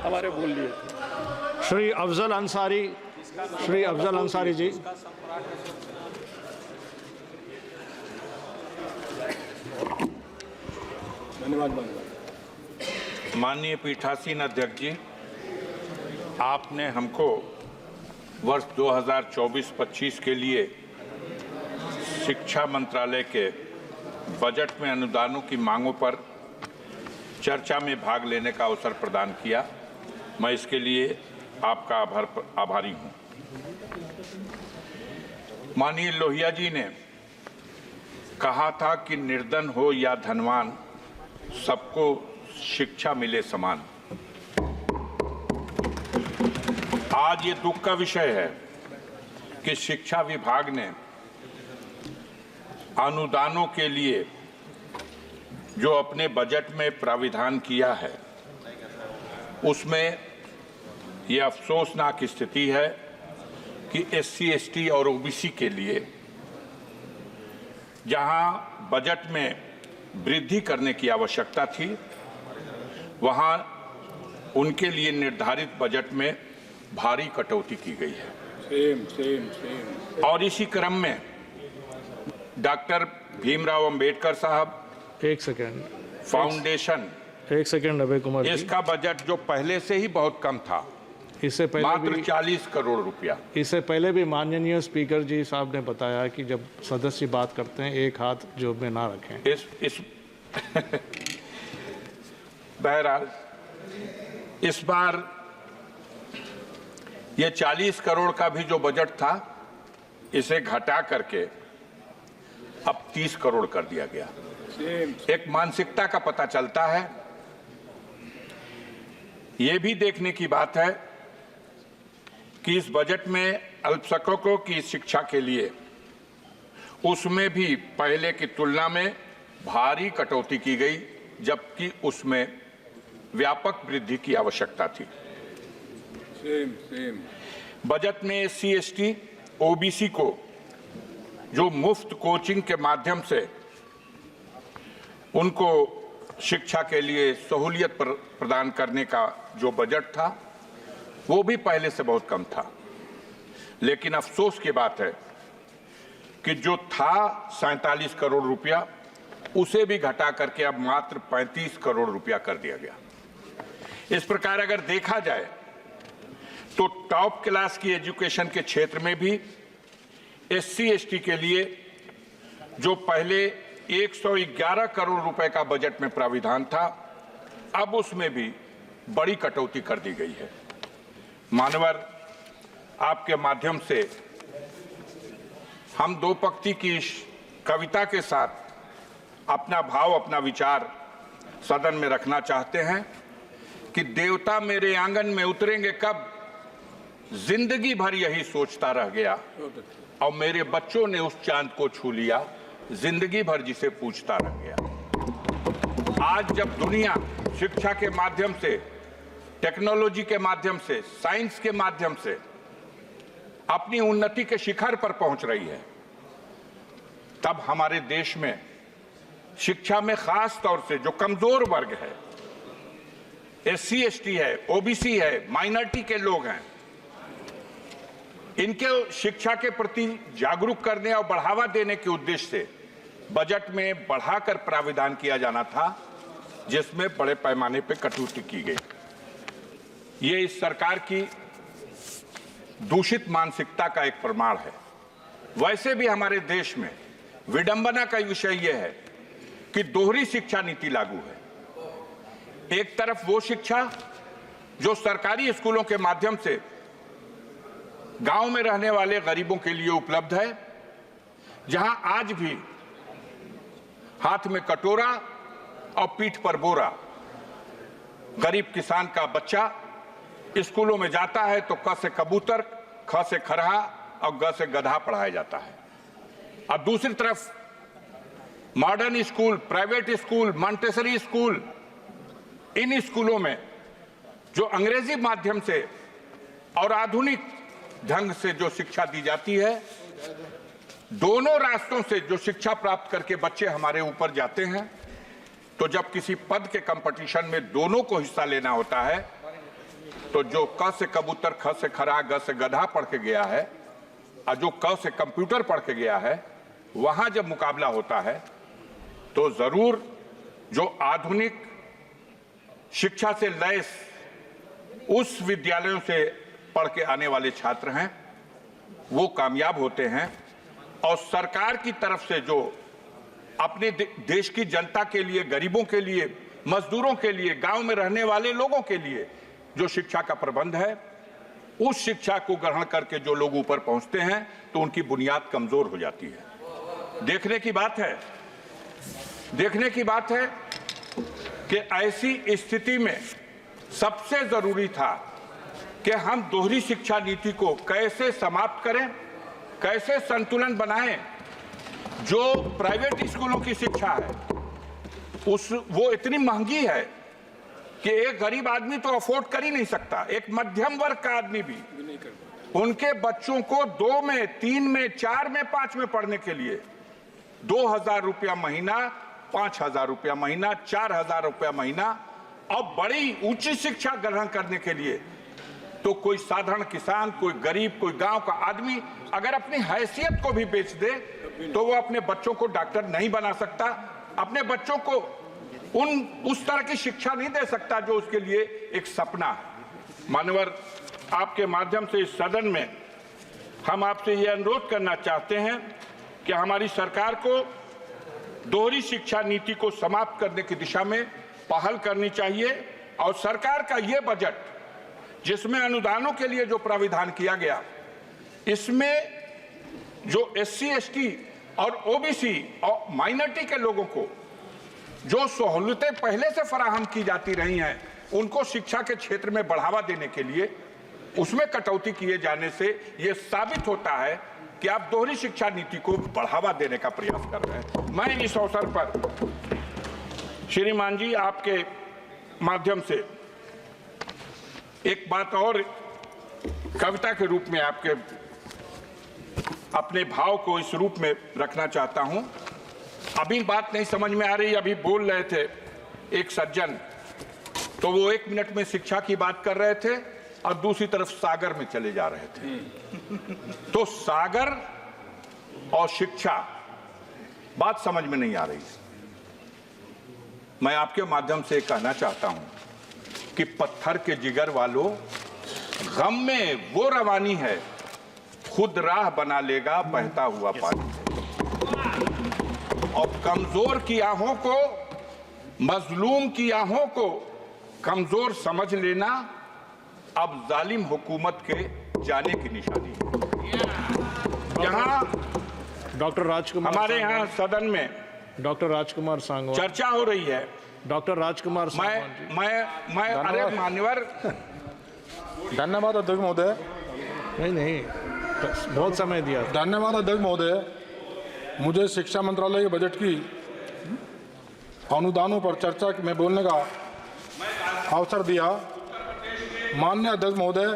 हमारे बोल लिए थे। श्री अफजल अंसारी जी। धन्यवाद। माननीय पीठासीन अध्यक्ष जी, आपने हमको वर्ष 2024-25 के लिए शिक्षा मंत्रालय के बजट में अनुदानों की मांगों पर चर्चा में भाग लेने का अवसर प्रदान किया। मैं इसके लिए आपका आभारी हूं। माननीय लोहिया जी ने कहा था कि निर्धन हो या धनवान, सबको शिक्षा मिले समान। आज ये दुख का विषय है कि शिक्षा विभाग ने अनुदानों के लिए जो अपने बजट में प्राविधान किया है, उसमें यह अफसोसनाक स्थिति है कि SC, ST और OBC के लिए जहां बजट में वृद्धि करने की आवश्यकता थी, वहां उनके लिए निर्धारित बजट में भारी कटौती की गई है। और इसी क्रम में डॉक्टर भीमराव अंबेडकर साहब एक सेकेंड फाउंडेशन अभय कुमार जी, इसका बजट जो पहले से ही बहुत कम था, इससे पहले मात्र भी 40 करोड़ रुपया। इससे पहले भी माननीय स्पीकर जी साहब ने बताया कि जब सदस्य बात करते हैं एक हाथ जेब में ना रखें। इस बहरहाल इस बार ये 40 करोड़ का भी जो बजट था, इसे घटा करके अब 30 करोड़ कर दिया गया। एक मानसिकता का पता चलता है। ये भी देखने की बात है कि इस बजट में अल्पसंख्यकों की शिक्षा के लिए उसमें भी पहले की तुलना में भारी कटौती की गई, जबकि उसमें व्यापक वृद्धि की आवश्यकता थी। बजट में SC, ST, OBC को जो मुफ्त कोचिंग के माध्यम से उनको शिक्षा के लिए सहूलियत प्रदान करने का जो बजट था, वो भी पहले से बहुत कम था। लेकिन अफसोस की बात है कि जो था 47 करोड़ रुपया, उसे भी घटा करके अब मात्र 35 करोड़ रुपया कर दिया गया। इस प्रकार अगर देखा जाए तो टॉप क्लास की एजुकेशन के क्षेत्र में भी SC, ST के लिए जो पहले 111 करोड़ रुपए का बजट में प्राविधान था, अब उसमें भी बड़ी कटौती कर दी गई है। मानवर, आपके माध्यम से हम दो पंक्ति की इस कविता के साथ अपना भाव, अपना विचार सदन में रखना चाहते हैं कि देवता मेरे आंगन में उतरेंगे कब, जिंदगी भर यही सोचता रह गया, और मेरे बच्चों ने उस चांद को छू लिया, जिंदगी भर जिसे पूछता रह गया। आज जब दुनिया शिक्षा के माध्यम से, टेक्नोलॉजी के माध्यम से, साइंस के माध्यम से अपनी उन्नति के शिखर पर पहुंच रही है, तब हमारे देश में शिक्षा में खास तौर से जो कमजोर वर्ग है, SC, ST है, OBC है, माइनॉरिटी के लोग हैं, इनके शिक्षा के प्रति जागरूक करने और बढ़ावा देने के उद्देश्य से बजट में बढ़ाकर प्राविधान किया जाना था, जिसमें बड़े पैमाने पर कटौती की गई। ये इस सरकार की दूषित मानसिकता का एक प्रमाण है। वैसे भी हमारे देश में विडंबना का विषय यह है कि दोहरी शिक्षा नीति लागू है। एक तरफ वो शिक्षा जो सरकारी स्कूलों के माध्यम से गांव में रहने वाले गरीबों के लिए उपलब्ध है, जहां आज भी हाथ में कटोरा और पीठ पर बोरा गरीब किसान का बच्चा स्कूलों में जाता है तो क से कबूतर, ख से खरहा और ग से गधा पढ़ाया जाता है। और दूसरी तरफ modern school, private school, Montessori school, इन स्कूलों में जो अंग्रेजी माध्यम से और आधुनिक ढंग से जो शिक्षा दी जाती है, दोनों रास्तों से जो शिक्षा प्राप्त करके बच्चे हमारे ऊपर जाते हैं, तो जब किसी पद के कंपटीशन में दोनों को हिस्सा लेना होता है तो जो क से कबूतर, ख से खरा, ग से गधा पढ़ के गया है और जो क से कंप्यूटर पढ़ के गया है, वहां जब मुकाबला होता है तो जरूर जो आधुनिक शिक्षा से लैस उस विद्यालयों से पढ़ के आने वाले छात्र हैं वो कामयाब होते हैं। और सरकार की तरफ से जो अपने देश की जनता के लिए, गरीबों के लिए, मजदूरों के लिए, गांव में रहने वाले लोगों के लिए जो शिक्षा का प्रबंध है, उस शिक्षा को ग्रहण करके जो लोग ऊपर पहुंचते हैं तो उनकी बुनियाद कमजोर हो जाती है। देखने की बात है कि ऐसी स्थिति में सबसे जरूरी था कि हम दोहरी शिक्षा नीति को कैसे समाप्त करें, कैसे संतुलन बनाएं। जो प्राइवेट स्कूलों की शिक्षा है वो इतनी महंगी है कि एक गरीब आदमी तो अफोर्ड कर ही नहीं सकता, एक मध्यम वर्ग का आदमी भी उनके बच्चों को 2 में, 3 में, 4 में, 5 में पढ़ने के लिए 2,000 रुपया महीना, 5,000 रुपया महीना, 4,000 रुपया महीना, और बड़ी ऊंची शिक्षा ग्रहण करने के लिए तो कोई साधारण किसान, कोई गरीब, कोई गांव का आदमी अगर अपनी हैसियत को भी बेच दे तो वो अपने बच्चों को डॉक्टर नहीं बना सकता, अपने बच्चों को उस तरह की शिक्षा नहीं दे सकता जो उसके लिए एक सपना है। मान्यवर, आपके माध्यम से इस सदन में हम आपसे ये अनुरोध करना चाहते हैं कि हमारी सरकार को दोहरी शिक्षा नीति को समाप्त करने की दिशा में पहल करनी चाहिए। और सरकार का ये बजट जिसमें अनुदानों के लिए जो प्राविधान किया गया, इसमें जो SC, ST और OBC और माइनॉरिटी के लोगों को जो सहूलतें पहले से फराहम की जाती रही हैं, उनको शिक्षा के क्षेत्र में बढ़ावा देने के लिए उसमें कटौती किए जाने से यह साबित होता है कि आप दोहरी शिक्षा नीति को बढ़ावा देने का प्रयास कर रहे हैं। मैं इस अवसर पर श्रीमान जी आपके माध्यम से एक बात और कविता के रूप में आपके अपने भाव को इस रूप में रखना चाहता हूं। अभी बात नहीं समझ में आ रही, अभी बोल रहे थे एक सज्जन, तो वो 1 मिनट में शिक्षा की बात कर रहे थे और दूसरी तरफ सागर में चले जा रहे थे। तो सागर और शिक्षा बात समझ में नहीं आ रही। मैं आपके माध्यम से कहना चाहता हूं कि पत्थर के जिगर वालों, गम में वो रवानी है, खुद राह बना लेगा बहता हुआ पानी। और कमजोर की आहों को, मजलूम की आहों को कमजोर समझ लेना अब जालिम हुकूमत के जाने की निशानी है। यहाँ डॉक्टर राजकुमार, हमारे यहाँ सदन में डॉक्टर राजकुमार सांगवान चर्चा हो रही है। डॉक्टर राजकुमार सांगवान जी। मैं अरे मान्यवर, धन्यवाद अध्यक्ष महोदय। नहीं, बहुत समय दिया। धन्यवाद अध्यक्ष महोदय। मुझे शिक्षा मंत्रालय के बजट की अनुदानों पर चर्चा में बोलने का अवसर दिया। माननीय अध्यक्ष महोदय,